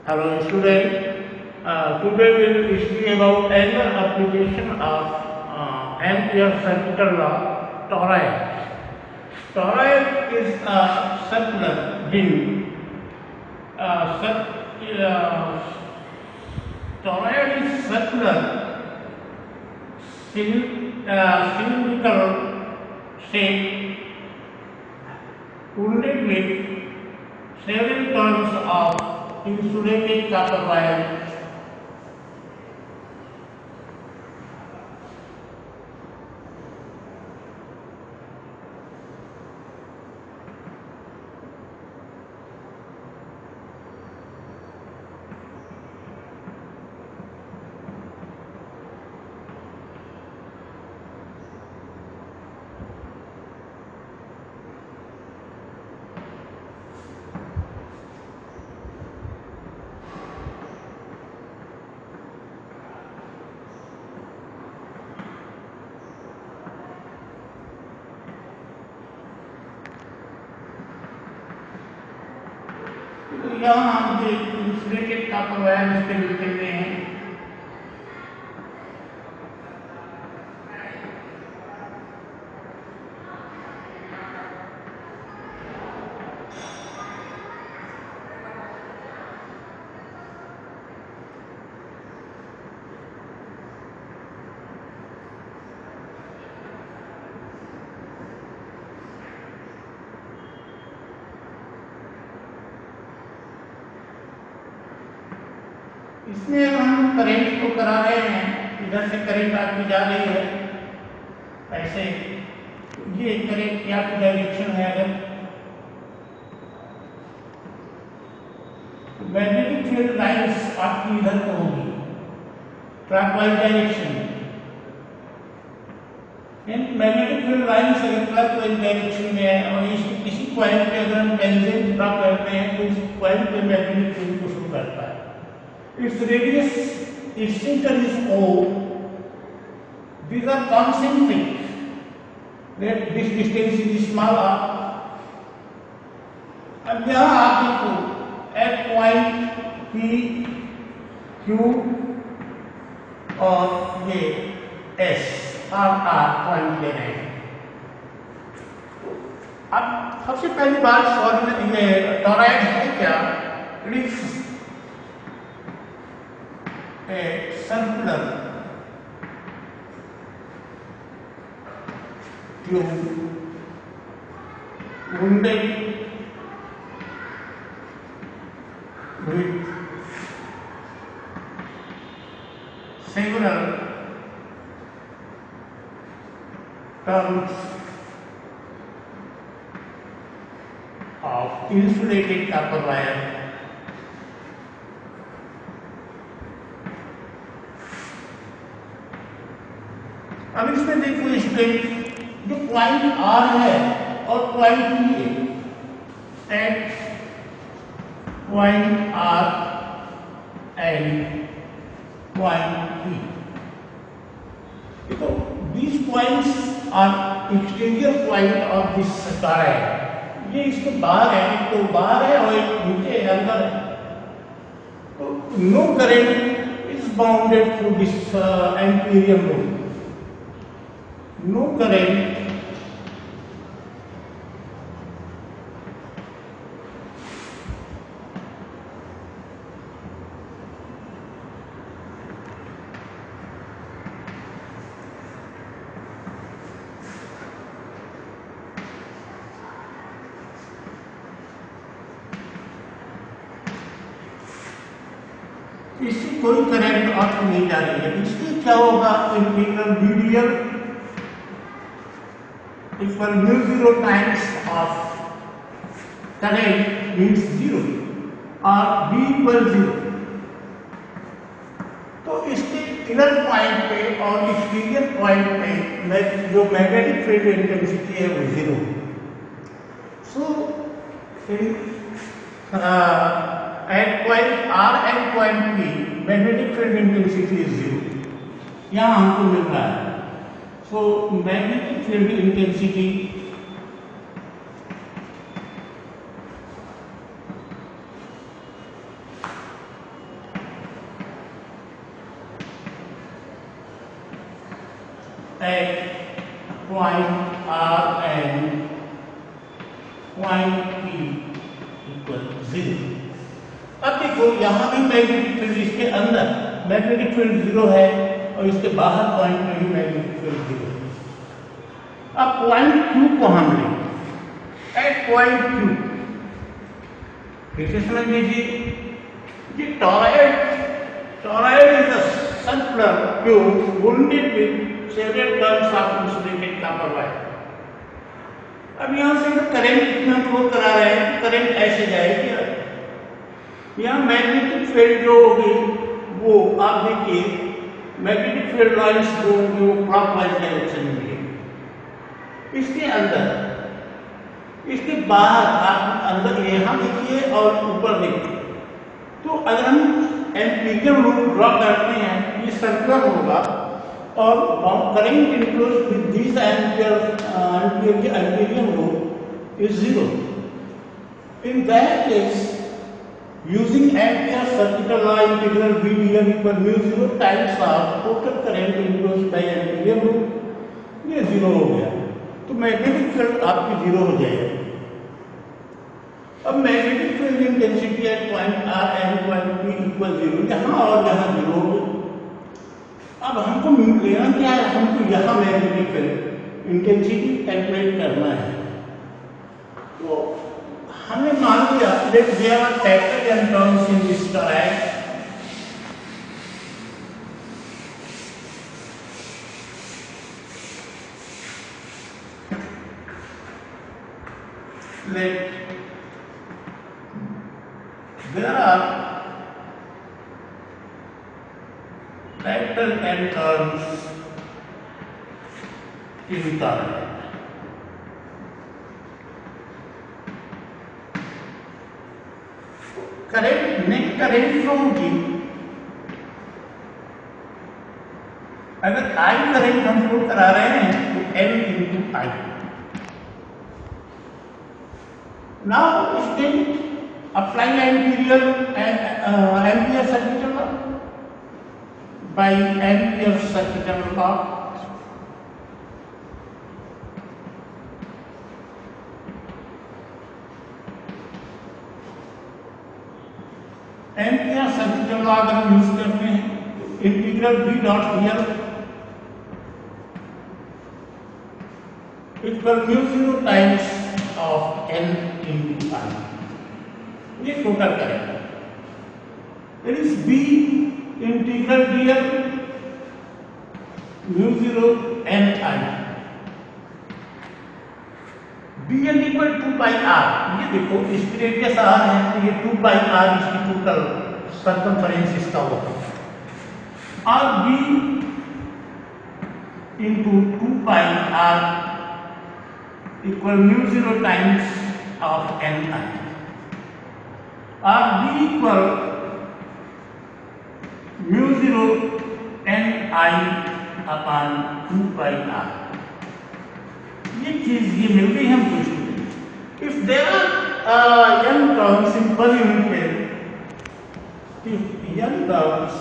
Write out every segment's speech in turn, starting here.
Hello student, today we will see about another application of Ampere circular law, toroid. Toroid is a circular ring. Toroid is circular cylindrical shape wounded with several turns of insulated copper wire. तो यहाँ हम जो insulated copper wire इस पर लिखे हुए हैं। इसमें हम करंट को करा रहे हैं, इधर से करंट आपकी जा रही है ऐसे, ये करंट की आपकी डायरेक्शन है। अगर मैग्नेटिक फील्ड लाइंस आपकी इधर को होगी क्लॉकवाइज डायरेक्शन में। मैग्नेटिक फील्ड लाइंस अगर क्लॉकवाइज डायरेक्शन में है और इस किसी पॉइंट पे अगर हम टेंजेंट ड्रॉ करते हैं तो इस पॉइंट पे मैग्नेटिक फील्ड को शुरू करता है। Its radius, its center is O. These are concentric. That this distance is small r. अब यहाँ आप देखो F point P, Q और ये S और R पॉइंट ले रहे हैं। अब सबसे पहली बात सॉलिड ये टॉरॉइड है क्या? It is a circular tube wounded with several turns of insulated copper wire. अब इसमें देखो स्टूडेंट, जो पॉइंट आर है और पॉइंट पी है, at point R and point P, देखो these points are exterior point of this toroid. ये इसके बाहर है, एक तो बाहर है और एक नीचे अंदर है। तो no current is bounded through this amperium rule. No current इससे कोई करंट आपको नहीं जा रही है। इसलिए क्या होगा, integral VDL equal mu0 times of current means 0 और V equal 0। तो इसके इनर पॉइंट पे और एक्सटीरियर पॉइंट पे जो मैग्नेटिक फील्ड इंटेंसिटी है वो 0। So at point R and point P magnetic field intensity is 0। यहाँ हमको मिल रहा है। So magnetic field intensity at point R and point P equal 0। अब देखो यहाँ भी मैग्नेटिक फील्ड, इसके अंदर मैग्नेटिक फील्ड 0 है और इसके बाहर पॉइंट में भी मैग्नेटिक फील्ड 0 है। अब पॉइंट Q को हम लें एट पॉइंट Q, इसे समझ लीजिए कि toroid is a circular tube wounded with several turns of insulated copper wire। अब यहाँ से जो करंट हम फ्लो करा रहे हैं, करंट ऐसे जाएगी, यहाँ मैग्नेटिक फील्ड जो होगी वो आप देखिए मैग्नेटिक फील्ड लाइंस जो क्लॉकवाइज डायरेक्शन में है। इसके अंदर, इसके बाहर आप अंदर यहाँ देखिए और ऊपर देखिए, तो अगर हम एम्पिरिकल लूप ड्रॉ करते हैं ये सर्कुलर होगा और current enclose with this empirical loop is 0। In that case using Ampere circular law, integral V dm equal mu 0 times of total current enclosed by Ampere loop, ये 0 हो गया, तो magnetic field आपकी 0 हो जाएगा। अब magnetic field intensity at point R and point P equal 0, यहाँ और यहाँ 0 हो गया। अब हमको लेना क्या है, हमको यहाँ मैग्नेटिक फील्ड इंटेंसिटी कैलकुलेट करना है। तो हमें मान लिया let there are factors and terms in this toroid, let there are factors and terms in toroid। Current net current जो होगी, अगर I करंट हम फ्लो करा रहे हैं तो N into I। Now student apply Ampere circuit law by Ampere circuit law। Ampere circuit law अगर हम यूज करते हैं, integral V dot here equal mu 0 times of N into I, ये टोटल करेगा। It is B integral dl mu 0 N I, Bl equal 2 pi R। ये देखो इसकी radius R है तो ये 2 पाई R इसकी टोटल सर्कमफरेंस इसका होगा, और B into 2 pi R equal mu 0 times of N I, और B equal mu 0 N I upon 2 pi R। ये चीज ये मिल गई हमको। If there are n terms in per unit length, if n terms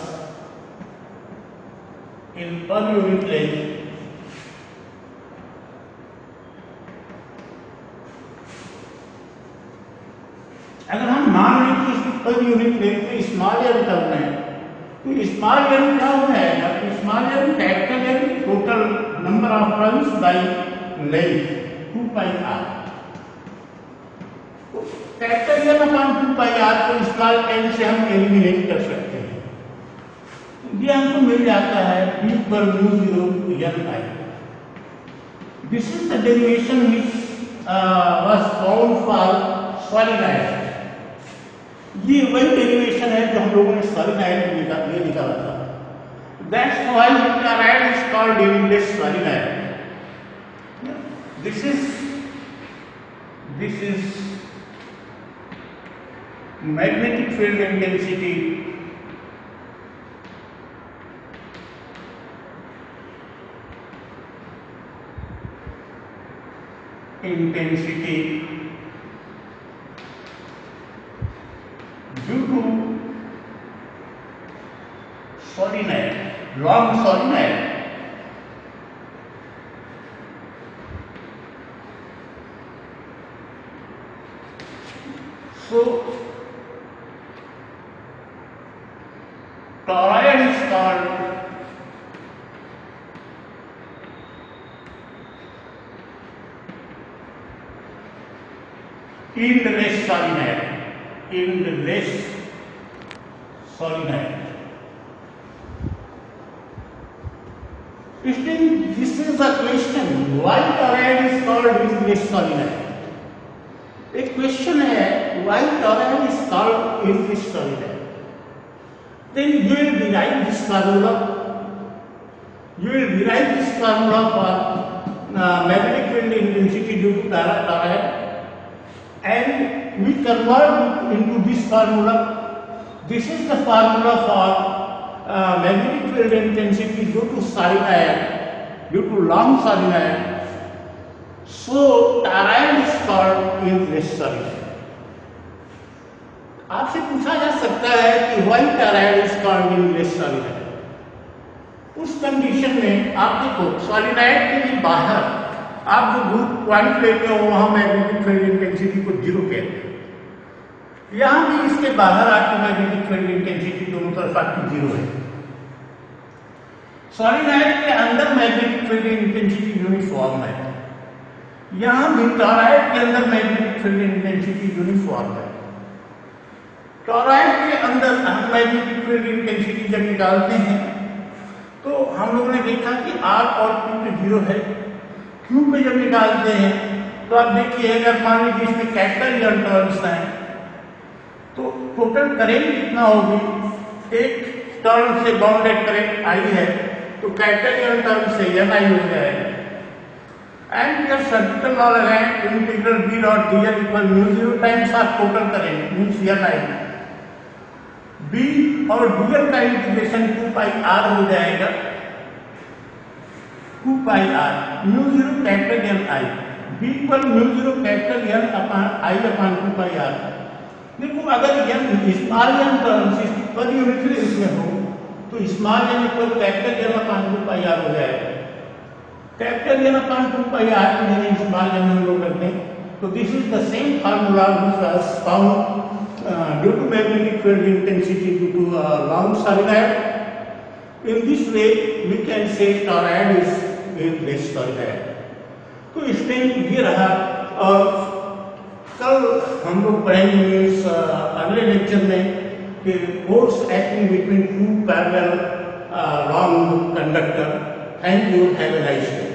in per unit length अगर हम मान लें कि इसकी पर यूनिट लेंथ में स्मॉल n टर्म है, तो स्मॉल n क्या होगा, small n factor n total number of terms by length 2 pi R। Factor n upon 2 pi R को स्मॉल n से हम एलिमिनेट कर सकते हैं, ये हमको मिल जाता है B पर mu 0 N I। This is the derivation which was found for solenoid. ये वही डेरिवेशन है जो हम लोगों ने सॉलिनॉइड में निकाला था। That's why toroid is called unitless solenoid. This is magnetic field intensity due to solenoid, long solenoid, So toroid is called endless solenoid. Endless solenoid. This is a question. Why toroid is called endless solenoid? एक question है, why toroid is called endless solenoid? Then you will derive this formula. You will derive this formula for magnetic field intensity due to toroid, and we convert it into this formula. This is the formula for magnetic field intensity due to solenoid, due to long solenoid. So toroid is called endless solenoid. आपसे पूछा जा सकता है कि why toroid is called endless solenoid. उस condition में आप देखो सॉलिनॉइड के लिए बाहर आप जो ग्रुप पॉइंट लेते हो वहां मैग्नेटिक फील्ड इंटेंसिटी को 0 कहते हैं. यहां भी इसके बाहर आपकी मैग्नेटिक फील्ड इंटेंसिटी दोनों तरफ आपकी 0 है. सॉलिनॉइड के अंदर मैग्नेटिक फील्ड इंटेंसिटी यूनिफॉर्म है. यहां भी टॉरॉइड के अंदर मैग्नेटिक फील्ड इंटेंसिटी यूनिफॉर्म है. टॉरॉइड के अंदर हम मैग्नेटिक फील्ड इंटेंसिटी जब निकालते हैं तो हम लोगों ने देखा कि R और Q पे 0 है. Q पे जब निकालते हैं तो आप देखिए अगर मान लीजिए इसमें कैपिटल या टर्न्स हैं तो टोटल करेंट कितना होगी. एक टर्न से बाउंडेड करेंट I है तो कैपिटल या टर्न से NI हो जाएगा. एंड your circular law लगाएं integral B dot dl equal mu 0 times of total current means NI. B और dl का इंटीग्रेशन 2 पाई r हो जाएगा. 2 pi r mu 0 capital N I. B equal mu 0 capital N upon I upon 2 pi r. देखो अगर n small n terms इसकी पर unit length में हो तो small n equal capital N upon 2 pi r हो जाएगा. Capital N upon 2 pi r की जगह स्मॉल n हम लोग रख दें तो this is the same formula which was found due to magnetic field intensity due to long solenoid. In this way we can say toroid is endless solenoid. तो इसमें ये रहा. और कल हम लोग पढ़ेंगे इस अगले लेक्चर में कि force acting between 2 parallel long conductor. Thank you. Have a nice day.